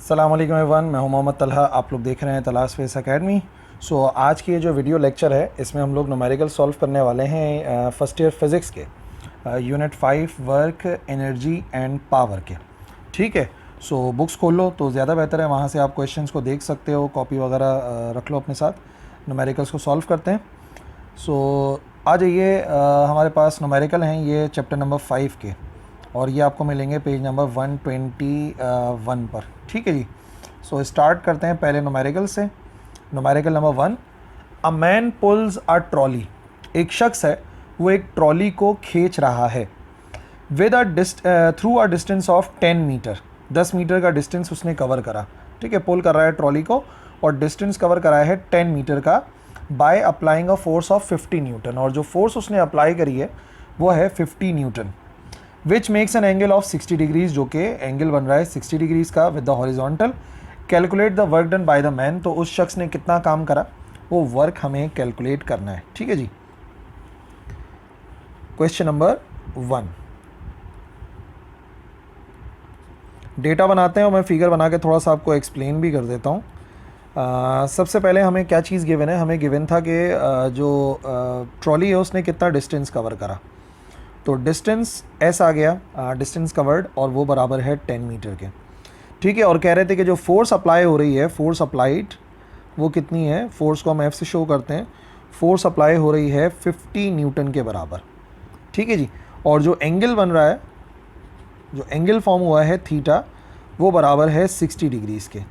अस्सलाम वालेकुम एवरीवन, मैं हूं मोहम्मद तलहा। आप लोग देख रहे हैं तलाश फेस एकेडमी। आज की ये जो वीडियो लेक्चर है इसमें हम लोग न्यूमेरिकल सॉल्व करने वाले हैं फर्स्ट ईयर फिज़िक्स के unit 5 work energy and power के। ठीक है, बुक्स खोल लो तो ज़्यादा बेहतर है, वहाँ से आप क्वेश्चंस को देख सकते हो, कॉपी वगैरह रख लो अपने साथ। न्यूमेरिकल्स को सॉल्व करते हैं। आ जाइए, हमारे पास न्यूमेरिकल हैं ये चैप्टर नंबर 5 के, और ये आपको मिलेंगे पेज नंबर 121 पर। ठीक है जी। स्टार्ट करते हैं पहले न्यूमेरिकल से। Numerical number 1, a man pools a trolley. एक शख्स है, वो एक ट्रॉली को खींच रहा है with through a distance of 10 metre. 10 metre का डिस्टेंस उसने कवर करा। ठीक है, पुल कर रहा है ट्रॉली को और डिस्टेंस कवर कराया है 10 मीटर का by applying a force of 50 Newton. और जो फोर्स उसने अप्लाई करी है वो है 50 Newton, which makes an angle of 60 degrees, जो कि एंगल बन रहा है 60 डिग्रीज का with the horizontal. Calculate the work done by the man. तो उस शख्स ने कितना काम करा, वो वर्क हमें कैलकुलेट करना है। ठीक है जी। क्वेश्चन नंबर 1, डेटा बनाते हैं और मैं फिगर बना के थोड़ा सा आपको एक्सप्लेन भी कर देता हूँ। सबसे पहले हमें क्या चीज़ गिवन है, हमें गिवन था कि जो ट्रॉली है उसने कितना डिस्टेंस कवर करा। तो डिस्टेंस एस आ गया, डिस्टेंस कवर्ड, और वो बराबर है 10 मीटर के। ठीक है, और कह रहे थे कि जो फोर्स अप्लाई हो रही है, फोर्स अप्लाइड, वो कितनी है। फोर्स को हम एफ से शो करते हैं। फोर्स अप्लाई हो रही है 50 न्यूटन के बराबर। ठीक है जी। और जो एंगल बन रहा है, जो एंगल फॉर्म हुआ है थीटा, वो बराबर है 60 डिग्रीज़ के।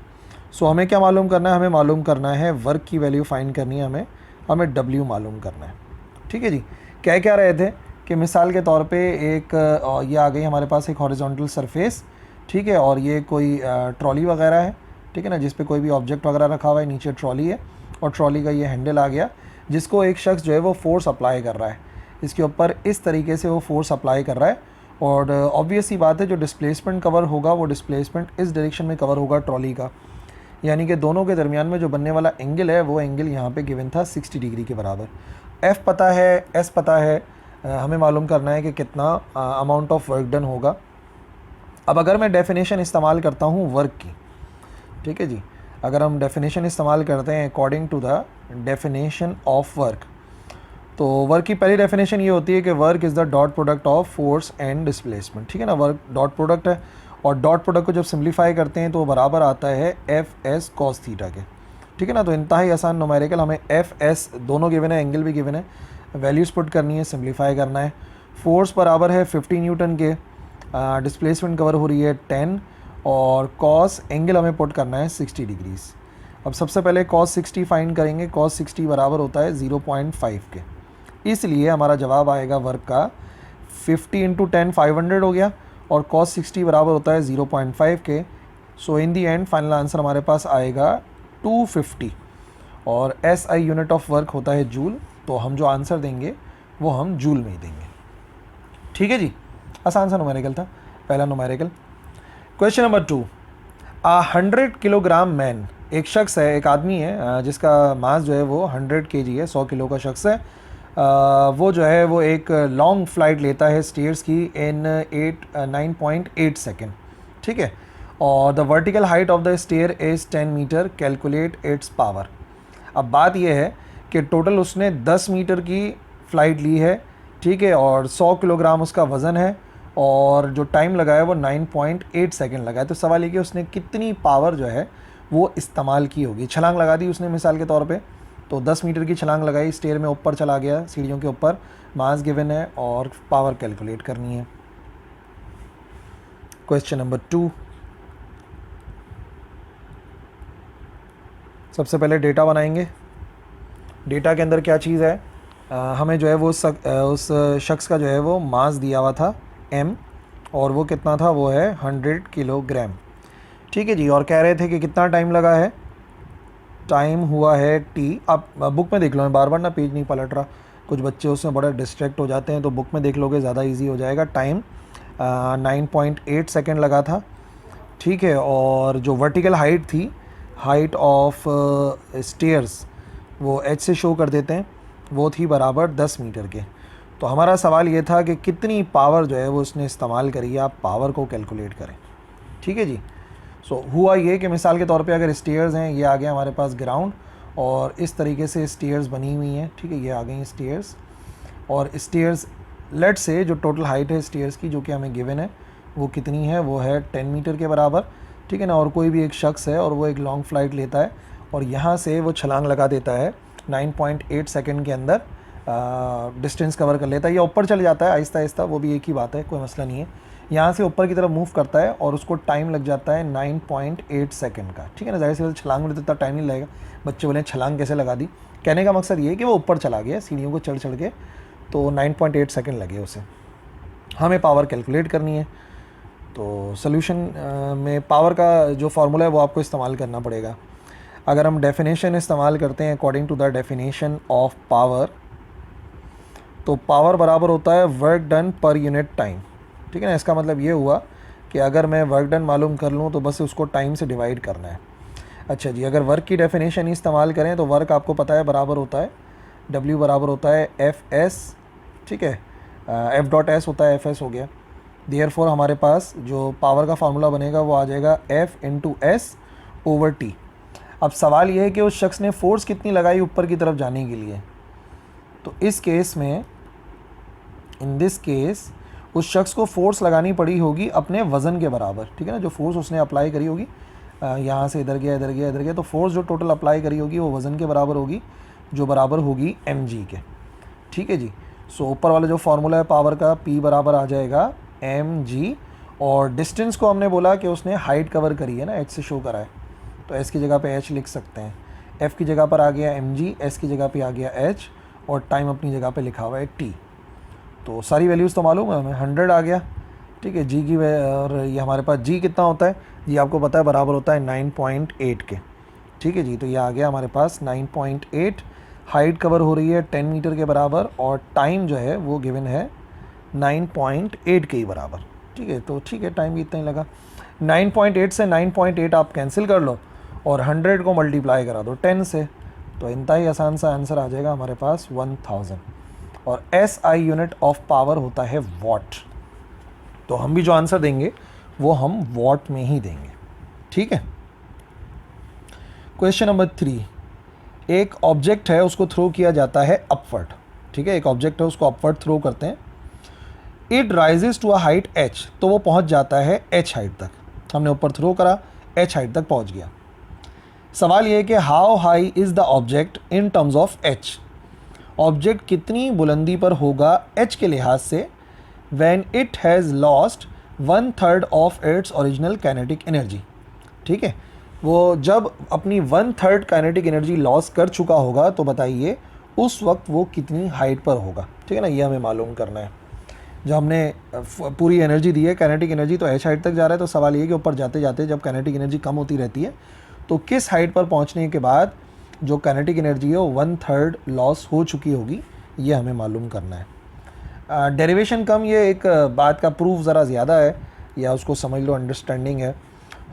हमें क्या मालूम करना है, हमें मालूम करना है वर्क की वैल्यू फाइंड करनी है, हमें डब्ल्यू मालूम करना है। ठीक है जी। कह क्या रहे थे कि मिसाल के तौर पे एक ये आ गई हमारे पास एक हॉरिजॉन्टल सरफेस। ठीक है, और ये कोई ट्रॉली वगैरह है। ठीक है ना, जिस पे कोई भी ऑब्जेक्ट वगैरह रखा हुआ है, नीचे ट्रॉली है और ट्रॉली का ये हैंडल आ गया, जिसको एक शख्स जो है वो फोर्स अप्लाई कर रहा है इसके ऊपर। इस तरीके से वो फोर्स अप्लाई कर रहा है, और ऑब्वियस ही बात है जो डिस्प्लेसमेंट कवर होगा वो डिस्प्लेसमेंट इस डायरेक्शन में कवर होगा ट्रॉली का, यानी कि दोनों के दरमियान में जो बनने वाला एंगल है वो एंगल यहाँ पे गिवन था 60 डिग्री के बराबर। एफ़ पता है, एस पता है, हमें मालूम करना है कि कितना अमाउंट ऑफ वर्क डन होगा। अब अगर मैं डेफिनेशन इस्तेमाल करता हूँ वर्क की, ठीक है जी, अगर हम डेफिनेशन इस्तेमाल करते हैं according to the definition of work, तो वर्क की पहली डेफिनेशन ये होती है कि work is the dot product of force and displacement. ठीक है ना, वर्क डॉट प्रोडक्ट है, और डॉट प्रोडक्ट को जब सिंप्लीफाई करते हैं तो वो बराबर आता है एफ एस कॉस थीटा के। ठीक है ना, तो इंतहाई आसान न्यूमेरिकल, हमें एफ एस दोनों गिवन है, एंगल भी गिवन है, वैल्यूज़ पुट करनी है, सिंप्लीफाई करना है। फोर्स बराबर है 50 न्यूटन के, डिस्प्लेसमेंट कवर हो रही है 10, और कॉस एंगल हमें पुट करना है 60 डिग्रीज़। अब सबसे पहले कॉस 60 फाइंड करेंगे। कॉस 60 बराबर होता है 0.5 के, इसलिए हमारा जवाब आएगा वर्क का 50 इंटू 10 500 हो गया, और कॉस 60 बराबर होता है 0.5 के। इन दी एंड फाइनल आंसर हमारे पास आएगा 250, और S I unit of work होता है जूल, तो हम जो आंसर देंगे वो हम जूल में ही देंगे। ठीक है जी, आसान सा न्यूमेरिकल था पहला numerical. Question number 2, 100 kilogram man. एक शख्स है, एक आदमी है जिसका मास जो है वो 100 kg है, 100 किलो का शख्स है। वो जो है वो एक लॉन्ग फ्लाइट लेता है स्टेयर्स की इन 9.8 सेकेंड। ठीक है, और the vertical height of the stair is 10 metre, calculate its power. अब बात यह है कि टोटल उसने 10 मीटर की फ़्लाइट ली है। ठीक है, और 100 किलोग्राम उसका वज़न है, और जो टाइम लगा है वो 9.8 सेकेंड लगा है। तो सवाल ये कि उसने कितनी पावर जो है वो इस्तेमाल की होगी। छलांग लगा दी उसने मिसाल के तौर पे, तो 10 मीटर की छलांग लगाई, स्टेयर में ऊपर चला गया, सीढ़ियों के ऊपर, मास गिवन है और पावर कैलकुलेट करनी है। क्वेश्चन नंबर 2, सबसे पहले डेटा बनाएंगे। डेटा के अंदर क्या चीज़ है, हमें जो है वो उस शख्स का जो है वो मास दिया हुआ था m, और वो कितना था, वो है 100 किलोग्राम। ठीक है जी, और कह रहे थे कि कितना टाइम लगा है, टाइम हुआ है t। आप बुक में देख लो, मैं बार बार ना पेज नहीं पलट रहा, कुछ बच्चे उसमें बड़ा डिस्ट्रैक्ट हो जाते हैं, तो बुक में देख लोगे ज़्यादा इजी हो जाएगा। टाइम 9.8 सेकेंड लगा था। ठीक है, और जो वर्टिकल हाइट थी, हाइट ऑफ स्टेयर्स, वो h से शो कर देते हैं, वो थी बराबर 10 मीटर के। तो हमारा सवाल ये था कि कितनी पावर जो है वो उसने इस्तेमाल करी है, आप पावर को कैलकुलेट करें। ठीक है जी। सो हुआ ये कि मिसाल के तौर पे अगर स्टेयर्स हैं, ये आ गया हमारे पास ग्राउंड और इस तरीके से स्टेयर्स बनी हुई हैं, ठीक है, ये आ गई स्टेयर्स। और स्टेयर्स लेट से जो टोटल हाइट है स्टेयर्स की जो कि हमें गिवन है वो कितनी है, वो है 10 मीटर के बराबर, ठीक है ना। और कोई भी एक शख्स है और वो एक लॉन्ग फ्लाइट लेता है और यहाँ से वो छलांग लगा देता है 9.8 सेकंड के अंदर डिस्टेंस कवर कर लेता है या ऊपर चले जाता है आहिस्ता आहिस्ता, वो भी एक ही बात है, कोई मसला नहीं है। यहाँ से ऊपर की तरफ मूव करता है और उसको टाइम लग जाता है 9.8 सेकंड का, ठीक है ना। जाहिर सी बात छलांग में तो इतना टाइम नहीं लगेगा, बच्चे बोले छलांग कैसे लगा दी, कहने का मकसद ये है कि वो ऊपर चला गया सीढ़ियों को चढ़ चढ़ के, तो 9.8 सेकंड लगे उसे। हमें पावर कैलकुलेट करनी है, तो सोल्यूशन में पावर का जो फार्मूला है वो आपको इस्तेमाल करना पड़ेगा। अगर हम डेफिनेशन इस्तेमाल करते हैं according to the definition of power, तो पावर बराबर होता है वर्क डन पर यूनिट टाइम, ठीक है ना। इसका मतलब ये हुआ कि अगर मैं वर्क डन मालूम कर लूँ तो बस उसको टाइम से डिवाइड करना है। अच्छा जी, अगर वर्क की डेफिनेशन इस्तेमाल करें तो वर्क आपको पता है बराबर होता है W बराबर होता है FS, ठीक है, F.S होता है, FS हो गया। देयरफॉर हमारे पास जो पावर का फार्मूला बनेगा वो आ जाएगा F/S/T। अब सवाल ये है कि उस शख्स ने फोर्स कितनी लगाई ऊपर की तरफ जाने के लिए, तो इस केस में इन दिस केस उस शख्स को फोर्स लगानी पड़ी होगी अपने वज़न के बराबर, ठीक है ना। जो फोर्स उसने अप्लाई करी होगी, यहाँ से इधर गया इधर गया इधर गया, तो फोर्स जो टोटल अप्लाई करी होगी वो वज़न के बराबर होगी, जो बराबर होगी mg के, ठीक है जी। सो ऊपर वाला जो फार्मूला है पावर का, P बराबर आ जाएगा mg, और डिस्टेंस को हमने बोला कि उसने हाइट कवर करी है ना, h से शो करा है, तो s की जगह पे h लिख सकते हैं। f की जगह पर आ गया mg, s की जगह पे आ गया h, और टाइम अपनी जगह पे लिखा हुआ है t। तो सारी वैल्यूज़ तो मालूम है हमें, 100 आ गया, ठीक है जी की। और ये हमारे पास g कितना होता है, जी आपको पता है बराबर होता है 9.8 के, ठीक है जी। तो ये आ गया हमारे पास 9.8, हाइट कवर हो रही है 10 मीटर के बराबर, और टाइम जो है वो गिवन है 9.8 के ही बराबर, ठीक है। तो ठीक है, टाइम भी इतना ही लगा। 9.8 से 9.8 आप कैंसिल कर लो और 100 को मल्टीप्लाई करा दो 10 से, तो इंतहाई आसान सा आंसर आ जाएगा हमारे पास 1000। और SI यूनिट ऑफ पावर होता है वॉट, तो हम भी जो आंसर देंगे वो हम वॉट में ही देंगे, ठीक है। क्वेश्चन नंबर 3, एक ऑब्जेक्ट है उसको थ्रो किया जाता है अपवर्ड, ठीक है, एक ऑब्जेक्ट है उसको अपवर्ड थ्रो करते हैं। It rises to a height h, तो वो पहुंच जाता है h हाइट तक, हमने ऊपर थ्रो करा h हाइट तक पहुंच गया। सवाल ये है कि how high is the object in terms of h, object कितनी बुलंदी पर होगा h के लिहाज से when it has lost 1/3 of its original kinetic energy, ठीक है। वो जब अपनी 1/3 काइनेटिक एनर्जी लॉस कर चुका होगा तो बताइए उस वक्त वो कितनी हाइट पर होगा, ठीक है ना, ये हमें मालूम करना है। जब हमने पूरी एनर्जी दी है काइनेटिक एनर्जी, तो h हाइट तक जा रहा है, तो सवाल ये कि ऊपर जाते जाते जब काइनेटिक एनर्जी कम होती रहती है तो किस हाइट पर पहुंचने के बाद जो काइनेटिक एनर्जी है वो 1/3 लॉस हो चुकी होगी, ये हमें मालूम करना है। डेरिवेशन कम, ये एक बात का प्रूफ ज़रा ज़्यादा है, या उसको समझ लो अंडरस्टैंडिंग है।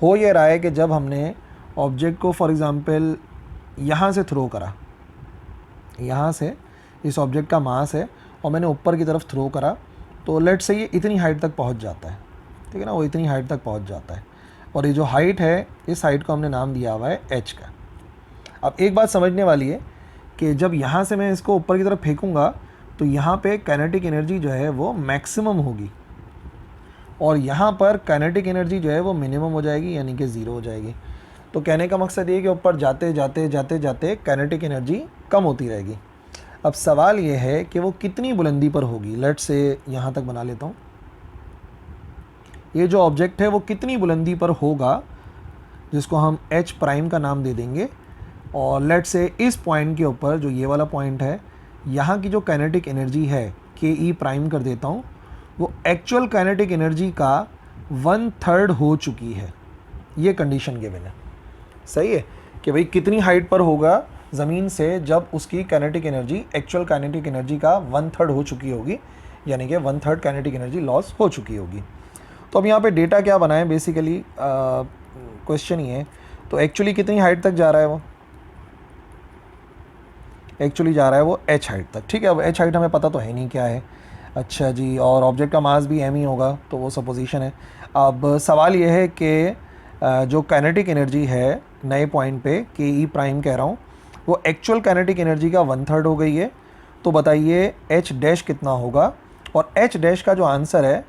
हो ये रहा है कि जब हमने ऑब्जेक्ट को फॉर एग्ज़ाम्पल यहाँ से थ्रो करा, यहाँ से इस ऑब्जेक्ट का मास है और मैंने ऊपर की तरफ थ्रो करा, तो लेट से ये इतनी हाइट तक पहुँच जाता है, ठीक है ना, वो इतनी हाइट तक पहुँच जाता है। और ये जो हाइट है, इस हाइट को हमने नाम दिया हुआ है h का। अब एक बात समझने वाली है कि जब यहाँ से मैं इसको ऊपर की तरफ फेंकूँगा तो यहाँ पे काइनेटिक एनर्जी जो है वो मैक्सिमम होगी, और यहाँ पर काइनेटिक एनर्जी जो है वो मिनिमम हो जाएगी, यानी कि ज़ीरो हो जाएगी। तो कहने का मकसद ये है कि ऊपर जाते जाते जाते जाते काइनेटिक एनर्जी कम होती रहेगी। अब सवाल ये है कि वो कितनी बुलंदी पर होगी। लेट से यहाँ तक बना लेता हूँ, ये जो ऑब्जेक्ट है वो कितनी बुलंदी पर होगा, जिसको हम h प्राइम का नाम दे देंगे। और लेट से इस पॉइंट के ऊपर जो ये वाला पॉइंट है, यहाँ की जो काइनेटिक एनर्जी है ke प्राइम कर देता हूँ, वो एक्चुअल काइनेटिक एनर्जी का 1/3 हो चुकी है। ये कंडीशन गिवन है, सही है, कि भाई कितनी हाइट पर होगा ज़मीन से जब उसकी kinetic energy actual kinetic energy का 1/3 हो चुकी होगी, यानी कि 1/3 काइनेटिक एनर्जी लॉस हो चुकी होगी। तो अब यहाँ पे डेटा क्या बनाएं, बेसिकली क्वेश्चन ही है। तो एक्चुअली कितनी हाइट तक जा रहा है वो, एक्चुअली जा रहा है वो h हाइट तक, ठीक है। अब h हाइट हमें पता तो है नहीं क्या है, अच्छा जी, और ऑब्जेक्ट का मास भी m ही होगा, तो वो सपोजिशन है। अब सवाल ये है कि जो काइनेटिक एनर्जी है नए पॉइंट पे के ई प्राइम कह रहा हूँ, वो एक्चुअल काइनेटिक एनर्जी का 1/3 हो गई है। तो बताइए एच डैश कितना होगा, और एच डैश का जो आंसर है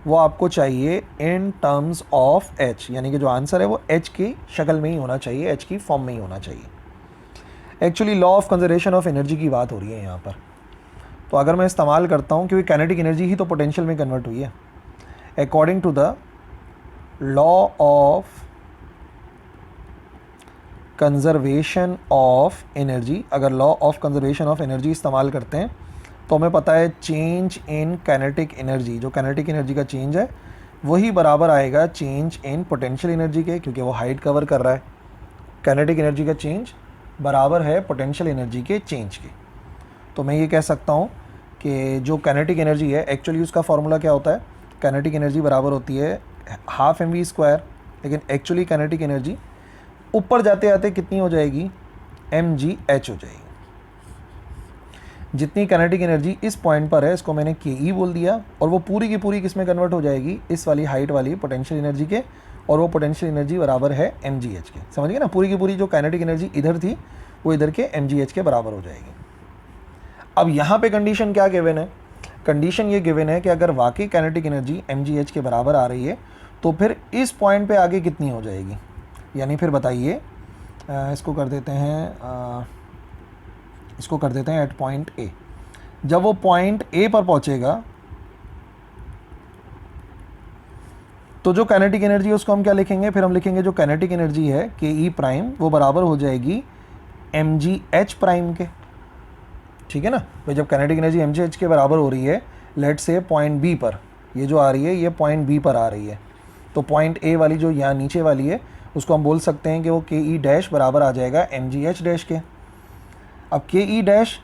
वो आपको चाहिए इन टर्म्स ऑफ एच, यानी कि जो आंसर है वो एच की शक्ल में ही होना चाहिए, एच की फॉर्म में ही होना चाहिए। Actually law of conservation of energy की बात हो रही है यहाँ पर। तो अगर मैं इस्तेमाल करता हूँ, क्योंकि काइनेटिक एनर्जी ही तो पोटेंशियल में कन्वर्ट हुई है, according to the law of conservation of energy, अगर law of conservation of energy इस्तेमाल करते हैं तो हमें पता है चेंज इन काइनेटिक एनर्जी, जो काइनेटिक एनर्जी का चेंज है वही बराबर आएगा चेंज इन पोटेंशियल एनर्जी के, क्योंकि वो हाइट कवर कर रहा है। काइनेटिक एनर्जी का चेंज बराबर है पोटेंशियल एनर्जी के चेंज के। तो मैं ये कह सकता हूँ कि जो काइनेटिक एनर्जी है, एक्चुअली उसका फॉर्मूला क्या होता है, काइनेटिक एनर्जी बराबर होती है हाफ mv², लेकिन एक्चुअली काइनेटिक एनर्जी ऊपर जाते जाते कितनी हो जाएगी, mgh हो जाएगी। जितनी काइनेटिक एनर्जी इस पॉइंट पर है इसको मैंने के बोल दिया, और वो पूरी की पूरी किस में कन्वर्ट हो जाएगी, इस वाली हाइट वाली पोटेंशियल एनर्जी के, और वो पोटेंशियल एनर्जी बराबर है mgh के। समझ गए ना, पूरी की पूरी जो काइनेटिक एनर्जी इधर थी वो इधर के mgh के बराबर हो जाएगी। अब यहाँ पे कंडीशन क्या गिवन है, कंडीशन ये गिवन है कि अगर वाकई काइनेटिक एनर्जी mgh के बराबर आ रही है तो फिर इस पॉइंट पे आगे कितनी हो जाएगी, यानी फिर बताइए, इसको कर देते हैं एट पॉइंट ए। जब वो पॉइंट ए पर पहुंचेगा तो जो काइनेटिक एनर्जी है उसको हम क्या लिखेंगे, फिर हम लिखेंगे जो काइनेटिक एनर्जी है के ई प्राइम वो बराबर हो जाएगी mgh प्राइम के। ठीक है ना भाई, जब काइनेटिक एनर्जी mgh के बराबर हो रही है, लेट से पॉइंट बी पर, ये जो आ रही है ये पॉइंट बी पर आ रही है, तो पॉइंट ए वाली जो यहाँ नीचे वाली है उसको हम बोल सकते हैं कि वो के ई डैश बराबर आ जाएगा mgh डैश के। अब K E dash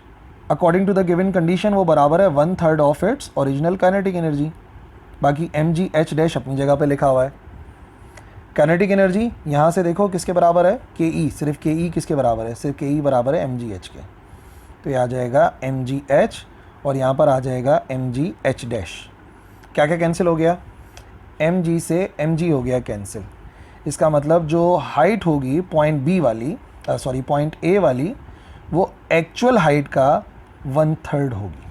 according to the given condition वो बराबर है 1/3 of its original kinetic energy, बाकी mgh डैश अपनी जगह पे लिखा हुआ है। काइनेटिक एनर्जी यहाँ से देखो किसके बराबर है, के ई, सिर्फ के ई किसके बराबर है, सिर्फ के ई बराबर है mgh के, तो ये आ जाएगा mgh और यहाँ पर आ जाएगा mgh डैश। क्या क्या कैंसिल हो गया, mg से mg हो गया कैंसिल। इसका मतलब जो हाइट होगी पॉइंट बी वाली, पॉइंट ए वाली, वो एक्चुअल हाइट का 1/3 होगी,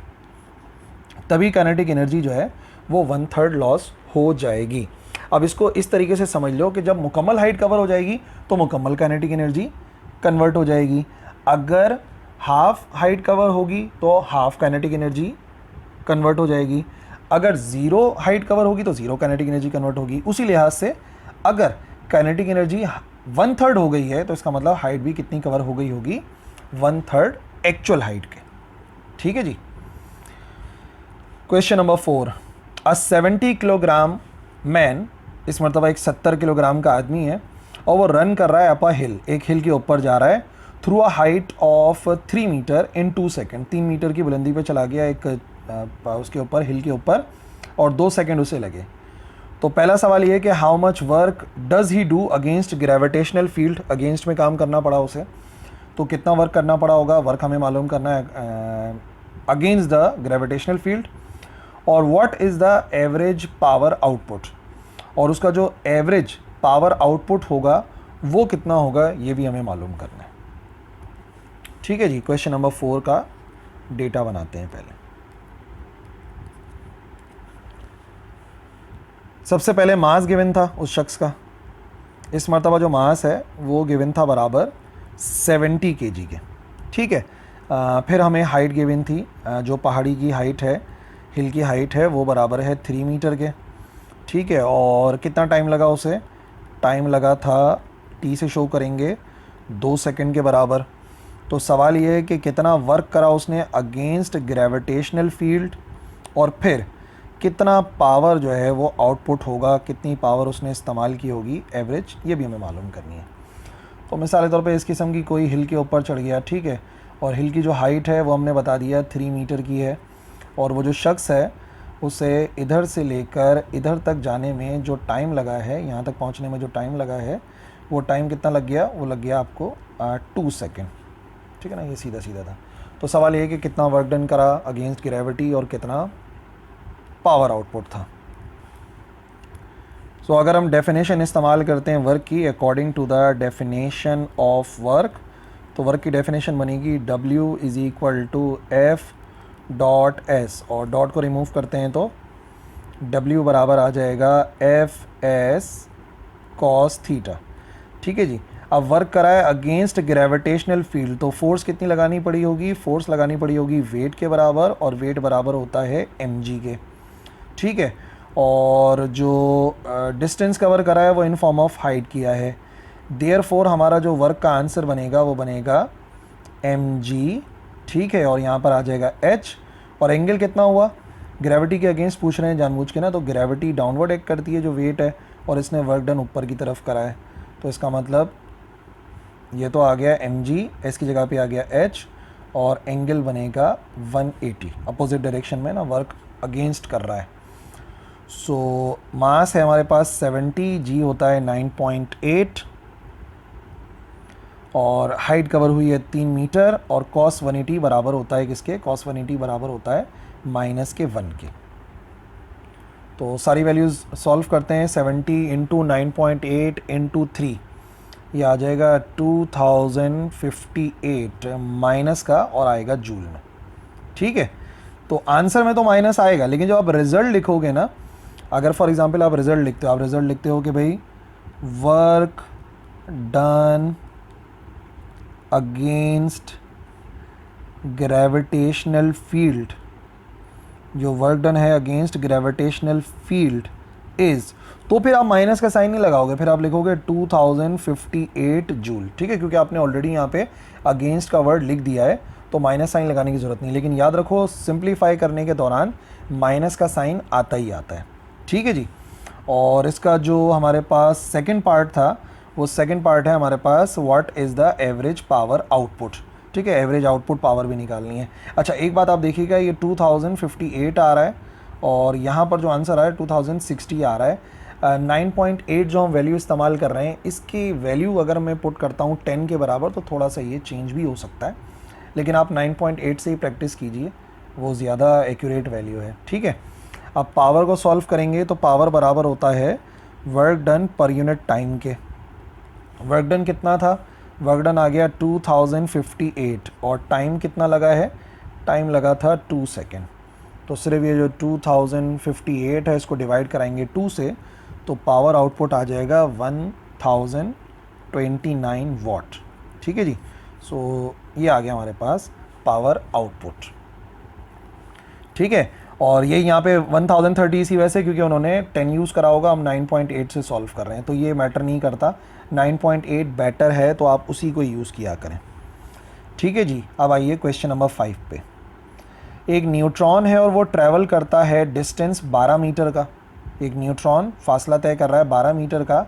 तभी काइनेटिक एनर्जी जो है वो 1/3 लॉस हो जाएगी। अब इसको इस तरीके से समझ लो कि जब मुकम्मल हाइट कवर हो जाएगी तो मुकम्मल काइनेटिक एनर्जी कन्वर्ट हो जाएगी, अगर हाफ हाइट कवर होगी तो हाफ काइनेटिक एनर्जी कन्वर्ट हो जाएगी, अगर ज़ीरो हाइट कवर होगी तो ज़ीरो काइनेटिक एनर्जी कन्वर्ट होगी। उसी लिहाज से अगर काइनेटिक एनर्जी 1/3 हो गई है तो इसका मतलब हाइट भी कितनी कवर हो गई होगी, 1/3 एक्चुअल हाइट के। ठीक है जी। क्वेश्चन नंबर 4, अ 70 किलोग्राम मैन, इस मरतबा एक 70 किलोग्राम का आदमी है और वो रन कर रहा है अप अ हिल, एक हिल के ऊपर जा रहा है, through a height of 3 metre in 2 second, 3 metre की बुलंदी पे चला गया एक उसके ऊपर, हिल के ऊपर, और 2 सेकेंड उसे लगे। तो पहला सवाल ये है कि how much work does he do against gravitational field, against में काम करना पड़ा उसे, तो कितना वर्क करना पड़ा होगा, वर्क हमें मालूम करना है अगेंस्ट द ग्रेविटेशनल फील्ड, और what is the average power output, और उसका जो एवरेज पावर आउटपुट होगा वो कितना होगा ये भी हमें मालूम करना है। ठीक है जी। क्वेश्चन नंबर 4 का डेटा बनाते हैं। पहले सबसे पहले मास गिवन था उस शख्स का, इस मरतबा जो मास है वो गिवन था बराबर 70 kg के। ठीक है। फिर हमें हाइट गिवन थी, जो पहाड़ी की हाइट है, हिल की हाइट है, वो बराबर है 3 मीटर के। ठीक है। और कितना टाइम लगा उसे, टाइम लगा था, टी से शो करेंगे, 2 सेकंड के बराबर। तो सवाल ये है कि कितना वर्क करा उसने अगेंस्ट ग्रेविटेशनल फील्ड, और फिर कितना पावर जो है वो आउटपुट होगा, कितनी पावर उसने इस्तेमाल की होगी एवरेज, ये भी हमें मालूम करनी है। तो मिसाल के तौर पे इस किस्म की कोई हिल के ऊपर चढ़ गया, ठीक है, और हिल की जो हाइट है वो हमने बता दिया 3 मीटर की है, और वो जो शख्स है उसे इधर से लेकर इधर तक जाने में जो टाइम लगा है, यहाँ तक पहुँचने में जो टाइम लगा है, वो टाइम कितना लग गया, वो लग गया आपको 2 सेकेंड। ठीक है ना, ये सीधा सीधा था। तो सवाल ये है कि कितना वर्क डन करा अगेंस्ट ग्रेविटी और कितना पावर आउटपुट था। सो अगर हम डेफिनेशन इस्तेमाल करते हैं वर्क की, according to the definition of work, तो वर्क की डेफिनेशन बनेगी W is equal to F dot S, और डॉट को रिमूव करते हैं तो W बराबर आ जाएगा FS कॉस थीटा। ठीक है जी। अब वर्क करा है अगेंस्ट ग्रेविटेशनल फील्ड, तो फोर्स कितनी लगानी पड़ी होगी? फोर्स लगानी पड़ी होगी वेट के बराबर, और वेट बराबर होता है mg के। ठीक है। और जो डिस्टेंस कवर करा है वो इन फॉर्म ऑफ हाइट किया है। देयरफॉर हमारा जो वर्क का आंसर बनेगा वो बनेगा mg। ठीक है। और यहाँ पर आ जाएगा h, और एंगल कितना हुआ? ग्रेविटी के अगेंस्ट पूछ रहे हैं जानबूझ के ना, तो ग्रेविटी डाउनवर्ड एक्ट करती है जो वेट है, और इसने वर्क डन ऊपर की तरफ करा है, तो इसका मतलब ये तो आ गया mg, s की जगह पे आ गया h, और एंगल बनेगा 180, अपोजिट डायरेक्शन में ना वर्क अगेंस्ट कर रहा है। सो मास है हमारे पास 70, g होता है 9.8, और हाइट कवर हुई है 3 मीटर, और cos 180 बराबर होता है किसके? cos 180 बराबर होता है -1 के। तो सारी वैल्यूज़ सॉल्व करते हैं। 70 इंटू 9.8 इंटू 3, ये आ जाएगा 2058 माइनस का, और आएगा जूल में। ठीक है। तो आंसर में तो माइनस आएगा, लेकिन जब आप रिजल्ट लिखोगे ना, अगर फॉर एग्जांपल आप रिजल्ट लिखते हो, आप रिजल्ट लिखते हो कि भाई work done against gravitational field, जो वर्क डन है अगेंस्ट ग्रेविटेशनल फील्ड इज़, तो फिर आप माइनस का साइन नहीं लगाओगे, फिर आप लिखोगे 2058 जूल। ठीक है, क्योंकि आपने ऑलरेडी यहाँ पे अगेंस्ट का वर्ड लिख दिया है, तो माइनस साइन लगाने की ज़रूरत नहीं। लेकिन याद रखो, सिंप्लीफाई करने के दौरान माइनस का साइन आता ही आता है। ठीक है जी। और इसका जो हमारे पास सेकंड पार्ट था, वो सेकंड पार्ट है हमारे पास what is the average power output. ठीक है, एवरेज आउटपुट पावर भी निकालनी है। अच्छा, एक बात आप देखिएगा, ये 2058 आ रहा है, और यहाँ पर जो आंसर आ रहा है 2060 आ रहा है। 9.8 जो हम वैल्यू इस्तेमाल कर रहे हैं, इसकी वैल्यू अगर मैं पुट करता हूँ 10 के बराबर, तो थोड़ा सा ये चेंज भी हो सकता है, लेकिन आप 9.8 से ही प्रैक्टिस कीजिए, वो ज़्यादा एक्यूरेट वैल्यू है। ठीक है। अब पावर को सॉल्व करेंगे तो पावर बराबर होता है वर्क डन पर यूनिट टाइम के। वर्क डन कितना था? वर्क डन आ गया 2058, और टाइम कितना लगा है? टाइम लगा था 2 सेकेंड। तो सिर्फ ये जो 2058 है, इसको डिवाइड कराएंगे 2 से, तो पावर आउटपुट आ जाएगा 1029 वॉट। ठीक है जी। सो ये आ गया हमारे पास पावर आउटपुट। ठीक है। और ये यहाँ पे 1030 इसी वैसे, क्योंकि उन्होंने 10 यूज़ करा होगा, हम 9.8 से सॉल्व कर रहे हैं, तो ये मैटर नहीं करता। 9.8 बेटर है, तो आप उसी को यूज़ किया करें। ठीक है जी। अब आइए क्वेश्चन नंबर 5 पे। एक न्यूट्रॉन है और वो ट्रैवल करता है डिस्टेंस 12 मीटर का। एक न्यूट्रॉन फासला तय कर रहा है 12 मीटर का,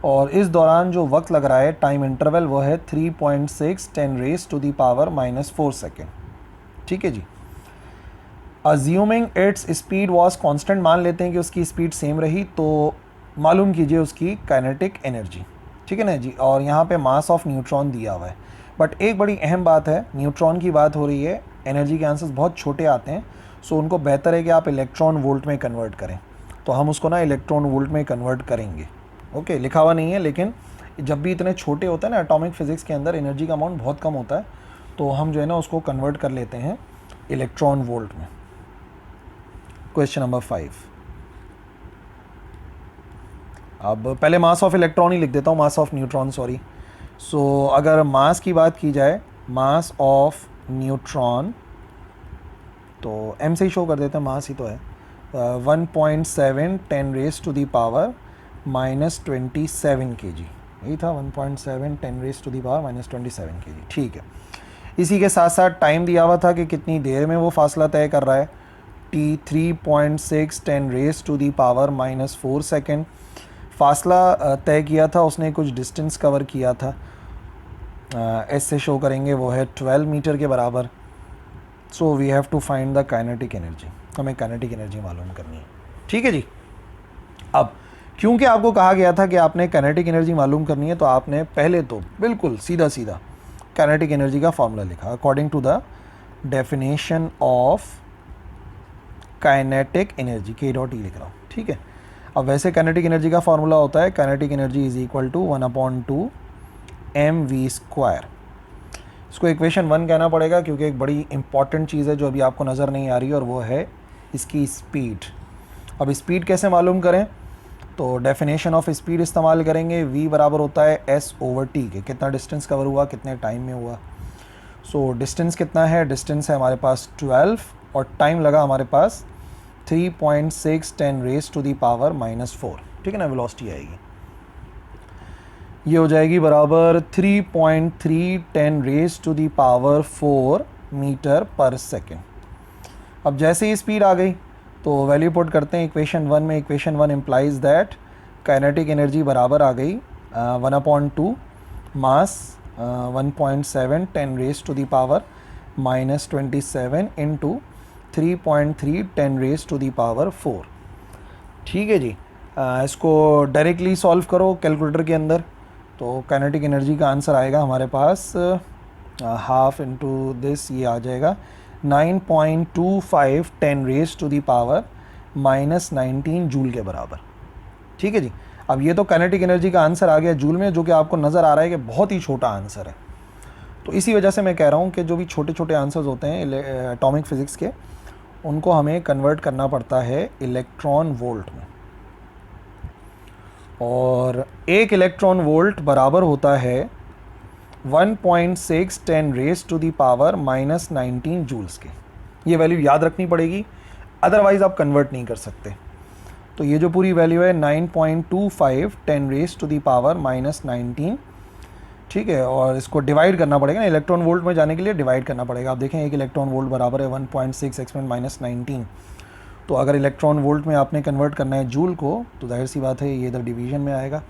और इस दौरान जो वक्त लग रहा है, टाइम इंटरवल, वो है 3.6 10⁻⁻⁴ सेकेंड। ठीक है जी। Assuming its speed was constant, मान लेते हैं कि उसकी स्पीड सेम रही, तो मालूम कीजिए उसकी काइनेटिक एनर्जी। ठीक है ना जी। और यहाँ पे मास ऑफ न्यूट्रॉन दिया हुआ है, बट एक बड़ी अहम बात है, न्यूट्रॉन की बात हो रही है, एनर्जी के आंसर्स बहुत छोटे आते हैं, सो उनको बेहतर है कि आप इलेक्ट्रॉन वोल्ट में कन्वर्ट करें। तो हम उसको ना इलेक्ट्रॉन वोल्ट में कन्वर्ट करेंगे। ओके, लिखा हुआ नहीं है, लेकिन जब भी इतने छोटे होते हैं ना, एटॉमिक फिजिक्स के अंदर एनर्जी का अमाउंट बहुत कम होता है, तो हम जो है ना उसको कन्वर्ट कर लेते हैं इलेक्ट्रॉन वोल्ट में। Question number 5। अब पहले मास ऑफ इलेक्ट्रॉन ही लिख देता हूँ, मास ऑफ न्यूट्रॉन, सॉरी। सो अगर मास की बात की जाए, मास ऑफ न्यूट्रॉन, तो m से ही शो कर देते हैं, मास ही तो है। 1.7 10⁻⁻27 kg, यही था 1.7 10⁻⁻27 kg। ठीक है। इसी के साथ साथ टाइम दिया हुआ था कि कितनी देर में वो फासला तय कर रहा है, t 3.6 10⁻⁻⁴ सेकेंड। फासला तय किया था उसने, कुछ डिस्टेंस कवर किया था, एस से शो करेंगे, वो है 12 मीटर के बराबर। So we have to find the kinetic energy, हमें काइनेटिक एनर्जी मालूम करनी है। ठीक है जी। अब क्योंकि आपको कहा गया था कि आपने काइनेटिक एनर्जी मालूम करनी है, तो आपने पहले तो बिल्कुल सीधा सीधा काइनेटिक एनर्जी का फॉर्मूला लिखा according to the definition of kinetic energy, K.E लिख रहा हूँ। ठीक है। अब वैसे काइनेटिक एनर्जी का फार्मूला होता है kinetic energy is equal to 1/2 mv²। इसको इक्वेशन 1 कहना पड़ेगा क्योंकि एक बड़ी इंपॉर्टेंट चीज़ है जो अभी आपको नज़र नहीं आ रही और वो है इसकी स्पीड। अब स्पीड कैसे मालूम करें, तो डेफिनेशन ऑफ स्पीड इस्तेमाल करेंगे। v बराबर होता है s/t के, कितना डिस्टेंस कवर हुआ, कितने टाइम में हुआ। सो डिस्टेंस कितना है, डिस्टेंस है हमारे पास 12 और टाइम लगा हमारे पास 3.6 10⁻⁻⁴। ठीक है ना, वेलोसिटी आएगी, ये हो जाएगी बराबर 3.3 10⁻⁴ मीटर पर सेकेंड। अब जैसे ही स्पीड आ गई तो वैल्यू पुट करते हैं इक्वेशन 1 में। Equation 1 implies that kinetic energy बराबर आ गई 1/2 मास 1.7 10⁻⁻27 इंटू 3.3 10⁻⁴। ठीक है जी। इसको डायरेक्टली सॉल्व करो कैलकुलेटर के अंदर, तो काइनेटिक एनर्जी का आंसर आएगा हमारे पास हाफ इंटू दिस, ये आ जाएगा 9.25 10⁻⁻⁻19 जूल के बराबर। ठीक है जी। अब ये तो काइनेटिक एनर्जी का आंसर आ गया जूल में, जो कि आपको नज़र आ रहा है कि बहुत ही छोटा आंसर है। तो इसी वजह से मैं कह रहा हूँ कि जो भी छोटे छोटे आंसर्स होते हैं एटॉमिक फिज़िक्स के, उनको हमें कन्वर्ट करना पड़ता है इलेक्ट्रॉन वोल्ट में। और 1 इलेक्ट्रॉन वोल्ट बराबर होता है 1.6 10⁻⁻⁻19 जूल्स के। ये वैल्यू याद रखनी पड़ेगी, अदरवाइज़ आप कन्वर्ट नहीं कर सकते। तो ये जो पूरी वैल्यू है 9.25 10⁻⁻⁻19, ठीक है। और इसको डिवाइड करना पड़ेगा ना, इलेक्ट्रॉन वोल्ट में जाने के लिए डिवाइड करना पड़ेगा। आप देखें 1 इलेक्ट्रॉन वोल्ट बराबर है 1.6 एक्सपोनेंट-19। तो अगर इलेक्ट्रॉन वोल्ट में आपने कन्वर्ट करना है जूल को, तो जाहिर सी बात है ये इधर डिवीजन में आएगा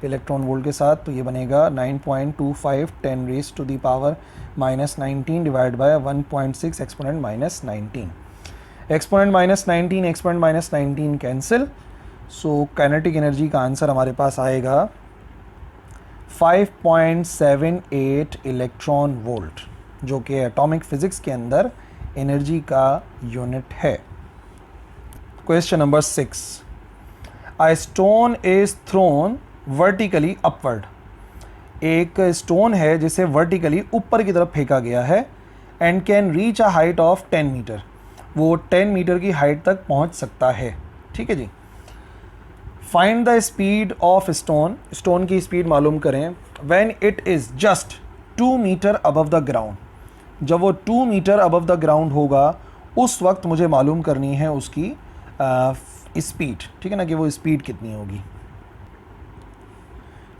इलेक्ट्रॉन वोल्ट के साथ। तो ये बनेगा 9.25 10⁻⁻⁻19 divide by 1.6 exponent minus nineteen. Exponent minus nineteen exponent minus nineteen cancel. So kinetic energy का आंसर हमारे पास आएगा 5.78 इलेक्ट्रॉन वोल्ट, जो कि एटॉमिक फिजिक्स के अंदर एनर्जी का यूनिट है। Question number 6, a stone is thrown vertically upward. एक स्टोन है जिसे वर्टिकली ऊपर की तरफ फेंका गया है and can reach a height of 10 metre. वो 10 मीटर की हाइट तक पहुंच सकता है। ठीक है जी। Find the speed of stone, stone की स्पीड मालूम करें when it is just 2 metre above the ground. जब वो 2 मीटर अबव द ग्राउंड होगा उस वक्त मुझे मालूम करनी है उसकी स्पीड। ठीक है ना, कि वो स्पीड कितनी होगी।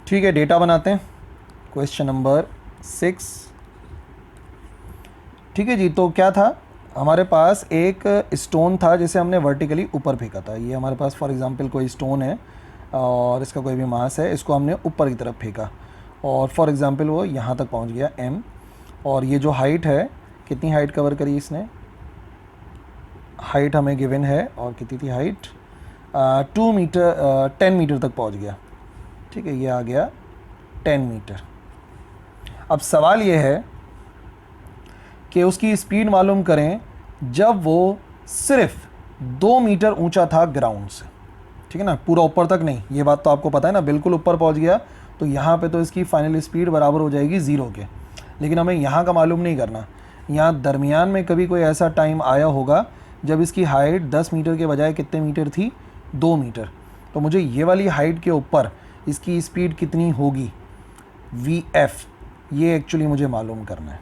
ठीक है, डेटा बनाते हैं। Question number 6। ठीक है जी। तो क्या था, हमारे पास एक स्टोन था जिसे हमने वर्टिकली ऊपर फेंका था। ये हमारे पास फॉर एग्जांपल कोई स्टोन है और इसका कोई भी मास है, इसको हमने ऊपर की तरफ फेंका और फॉर एग्जांपल वो यहाँ तक पहुँच गया m। और ये जो हाइट है, कितनी हाइट कवर करी इसने, हाइट हमें गिवन है और कितनी थी हाइट 2 मीटर 10 मीटर तक पहुँच गया। ठीक है, ये आ गया 10 मीटर। अब सवाल ये है कि उसकी स्पीड मालूम करें जब वो सिर्फ 2 मीटर ऊंचा था ग्राउंड से। ठीक है ना, पूरा ऊपर तक नहीं, ये बात तो आपको पता है ना, बिल्कुल ऊपर पहुंच गया तो यहाँ पे तो इसकी फाइनल स्पीड बराबर हो जाएगी 0 के। लेकिन हमें यहाँ का मालूम नहीं करना, यहाँ दरमियान में कभी कोई ऐसा टाइम आया होगा जब इसकी हाइट 10 मीटर के बजाय कितने मीटर थी, 2 मीटर। तो मुझे ये वाली हाइट के ऊपर इसकी स्पीड कितनी होगी, VF, ये एक्चुअली मुझे मालूम करना है।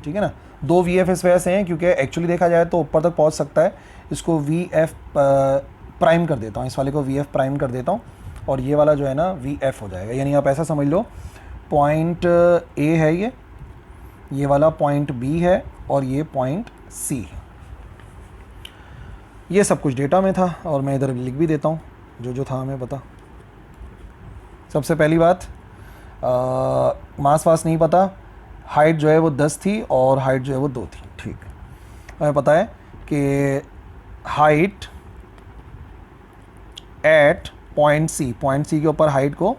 ठीक है ना, 2 VF इस वजह से हैं क्योंकि एक्चुअली देखा जाए तो ऊपर तक पहुंच सकता है। इसको VF प्राइम कर देता हूँ, इस वाले को VF प्राइम कर देता हूँ और ये वाला जो है ना VF हो जाएगा। यानी आप ऐसा समझ लो, पॉइंट A है ये वाला पॉइंट B है और ये पॉइंट C है। ये सब कुछ डेटा में था और मैं इधर लिख भी देता हूँ जो जो था हमें पता। सबसे पहली बात, मास वास नहीं पता, हाइट जो है वो 10 थी और हाइट जो है वो 2 थी। ठीक है, हमें पता है कि हाइट एट पॉइंट C के ऊपर हाइट को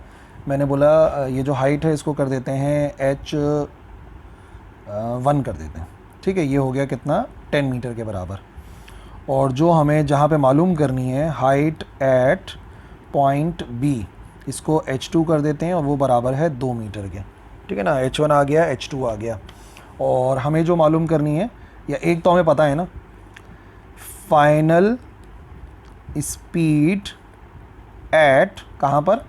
मैंने बोला, ये जो हाइट है इसको कर देते हैं h1 कर देते हैं। ठीक है, ये हो गया कितना, 10 मीटर के बराबर। और जो हमें जहाँ पे मालूम करनी है हाइट एट पॉइंट बी, इसको h2 कर देते हैं और वो बराबर है 2 मीटर के। ठीक है ना, h1 आ गया, h2 आ गया। और हमें जो मालूम करनी है, या एक तो हमें पता है ना, फाइनल स्पीड एट कहाँ पर,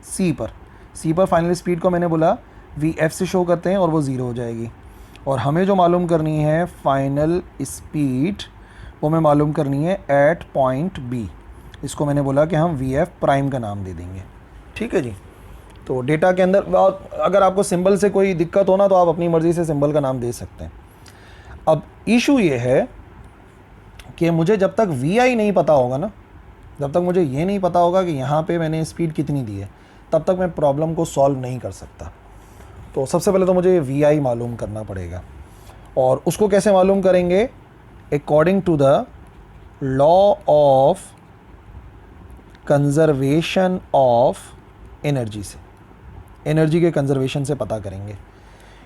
सी पर। सी पर फाइनल स्पीड को मैंने बोला वी से शो करते हैं और वो ज़ीरो हो जाएगी। और हमें जो मालूम करनी है फाइनल स्पीड, वो हमें मालूम करनी है एट पॉइंट बी। इसको मैंने बोला कि हम वी प्राइम का नाम दे देंगे। ठीक है जी। तो डेटा के अंदर अगर आपको सिंबल से कोई दिक्कत हो ना, तो आप अपनी मर्ज़ी से सिंबल का नाम दे सकते हैं। अब इशू ये है कि मुझे जब तक वी नहीं पता होगा ना, जब तक मुझे ये नहीं पता होगा कि यहाँ पे मैंने स्पीड कितनी दी है, तब तक मैं प्रॉब्लम को सॉल्व नहीं कर सकता। तो सबसे पहले तो मुझे वी मालूम करना पड़ेगा। और उसको कैसे मालूम करेंगे? According to the law of conservation of energy से, एनर्जी के कंजर्वेशन से पता करेंगे।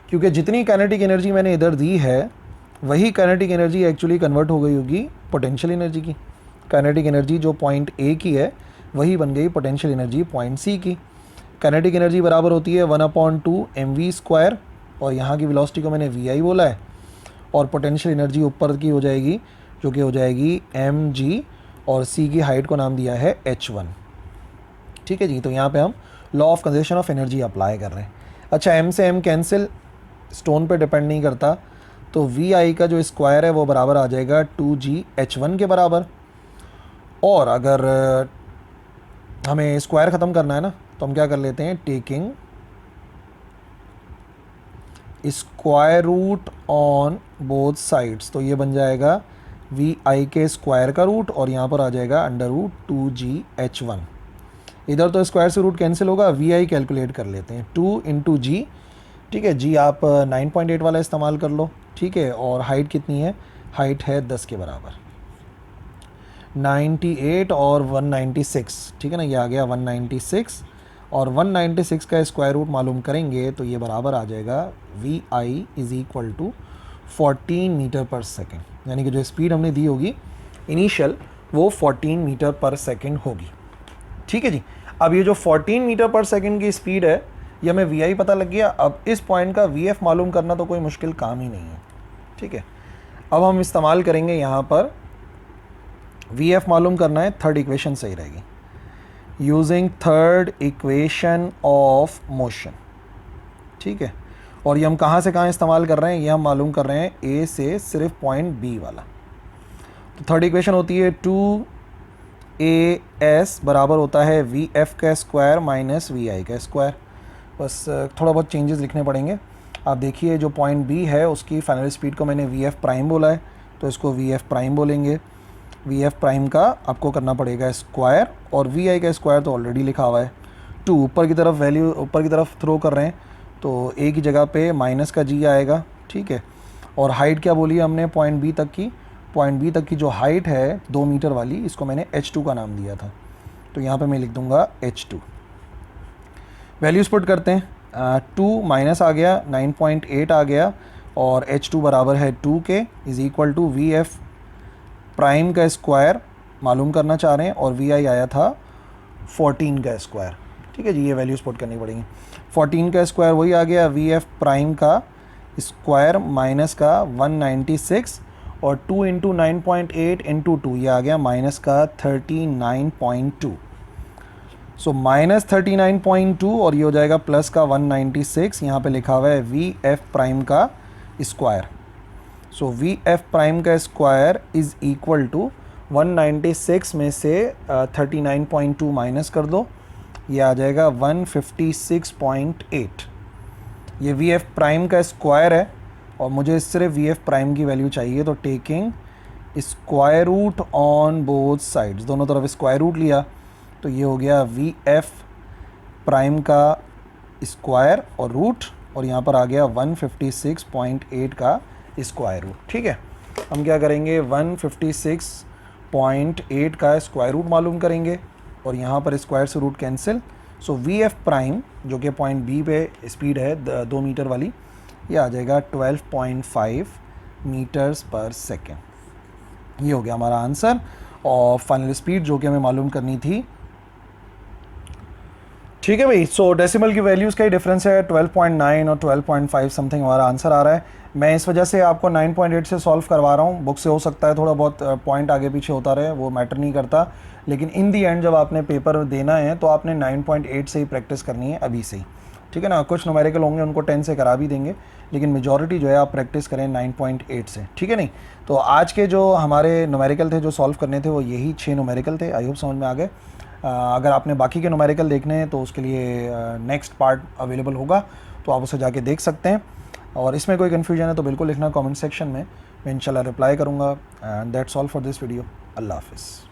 क्योंकि जितनी काइनेटिक एनर्जी मैंने इधर दी है, वही काइनेटिक एनर्जी एक्चुअली कन्वर्ट हो गई होगी पोटेंशियल एनर्जी की। काइनेटिक एनर्जी जो पॉइंट ए की है, वही बन गई पोटेंशियल एनर्जी पॉइंट सी की। काइनेटिक एनर्जी बराबर होती है 1/2 mv², और यहाँ की वेलोसिटी को मैंने वी बोला है, और पोटेंशियल एनर्जी ऊपर की हो जाएगी, जो कि हो जाएगी mg, और सी की हाइट को नाम दिया है h1। ठीक है जी। तो यहाँ पे हम law of conservation of energy apply कर रहे हैं। अच्छा, m से m कैंसिल, स्टोन पे डिपेंड नहीं करता, तो वी का जो स्क्वायर है वो बराबर आ जाएगा 2gh1 के बराबर। और अगर हमें स्क्वायर ख़त्म करना है ना, तो हम क्या कर लेते हैं, taking square root on both sides, तो ये बन जाएगा वी के स्क्वायर का रूट, और यहाँ पर आ जाएगा √2gh1। इधर तो स्क्वायर से रूट कैंसिल होगा, वी कैलकुलेट कर लेते हैं 2 × g। ठीक है जी, आप 9.8 वाला इस्तेमाल कर लो। ठीक है, और हाइट कितनी है, हाइट है 10 के बराबर, 98 और 196। ठीक है ना, ये आ गया 196, और 196 का स्क्वायर रूट मालूम करेंगे तो ये बराबर आ जाएगा वी = 14 मीटर पर सेकेंड। यानी कि जो स्पीड हमने दी होगी इनिशियल, वो 14 मीटर पर सेकेंड होगी। ठीक है जी। अब ये जो 14 मीटर पर सेकेंड की स्पीड है, ये हमें वी पता लग गया। अब इस पॉइंट का वी मालूम करना तो कोई मुश्किल काम ही नहीं है। ठीक है, अब हम इस्तेमाल करेंगे यहाँ पर वी मालूम करना है, थर्ड इक्वेशन सही रहेगी, using third equation of motion. ठीक है, और ये हम कहाँ से कहाँ इस्तेमाल कर रहे हैं, ये हम मालूम कर रहे हैं ए से सिर्फ पॉइंट बी वाला। तो थर्ड इक्वेशन होती है 2as बराबर होता है वी का स्क्वायर माइनस वी का स्क्वायर। बस थोड़ा बहुत चेंजेस लिखने पड़ेंगे। आप देखिए, जो पॉइंट बी है उसकी फाइनल स्पीड को मैंने वी प्राइम बोला है, तो इसको वी प्राइम बोलेंगे। वी प्राइम का आपको करना पड़ेगा स्क्वायर, और वी का स्क्वायर तो ऑलरेडी लिखा हुआ है। 2 ऊपर की तरफ, वैल्यू ऊपर की तरफ थ्रो कर रहे हैं, तो ए की जगह पे माइनस का जी आएगा। ठीक है, और हाइट क्या बोली हमने पॉइंट बी तक की, पॉइंट बी तक की जो हाइट है 2 मीटर वाली, इसको मैंने h2 का नाम दिया था, तो यहाँ पे मैं लिख दूँगा h2। वैल्यूज़ पुट करते हैं, 2 माइनस आ गया, 9.8 आ गया, और h2 बराबर है 2 के, = वी प्राइम का स्क्वायर मालूम करना चाह रहे हैं, और वी आया था 14 का स्क्वायर। ठीक है जी, ये वैल्यूज़ पुट करनी पड़ेंगी। 14 का स्क्वायर वही आ गया वी प्राइम का स्क्वायर माइनस का 196, और 2 × 9.8 × 2, ये आ गया माइनस का 39.2। सो माइनस 39.2, और ये हो जाएगा प्लस का 196। यहाँ पे लिखा हुआ है वी प्राइम का स्क्वायर। सो वी प्राइम का स्क्वायर = 196 में से 39.2 माइनस कर दो, ये आ जाएगा 156.8। ये वी प्राइम का स्क्वायर है, और मुझे सिर्फ वी प्राइम की वैल्यू चाहिए, तो taking square root on both sides, दोनों तरफ स्क्वायर रूट लिया, तो ये हो गया वी प्राइम का स्क्वायर और रूट, और यहाँ पर आ गया 156.8 का स्क्वायर रूट। ठीक है, हम क्या करेंगे, 156.8 का स्क्वायर रूट मालूम करेंगे, और यहाँ पर स्क्वायर से root cancel. So V prime जो कि पॉइंट बी पे स्पीड है 2 मीटर वाली, ये आ जाएगा 12.5 मीटर्स पर सेकेंड। ये हो गया हमारा आंसर। और फाइनल स्पीड जो कि हमें मालूम करनी थी ठीक है भाई। सो डेसिमल की वैल्यूज़ का ही डिफरेंस है, 12.9 और 12.5 समथिंग हमारा आंसर आ रहा है। मैं इस वजह से आपको 9.8 से सॉल्व करवा रहा हूँ, बुक से हो सकता है थोड़ा बहुत पॉइंट आगे पीछे होता रहे, वो मैटर नहीं करता, लेकिन इन दी एंड जब आपने पेपर देना है तो आपने 9.8 से ही प्रैक्टिस करनी है अभी से ही, ठीक है ना। कुछ न्यूमेरिकल होंगे उनको 10 से करा भी देंगे, लेकिन मेजॉरिटी जो है आप प्रैक्टिस करें 9.8 से, ठीक है नहीं। तो आज के जो हमारे न्यूमेरिकल थे जो सॉल्व करने थे वो यही 6 न्यूमेरिकल थे। आई होप समझ में आ गए। अगर आपने बाकी के न्यूमेरिकल देखने हैं तो उसके लिए नेक्स्ट पार्ट अवेलेबल होगा, तो आप उसे जाके देख सकते हैं। और इसमें कोई कन्फ्यूजन है तो बिल्कुल लिखना कमेंट सेक्शन में, मैं इंशाल्लाह रिप्लाई करूँगा। And that's all for this video. अल्लाह हाफिज़।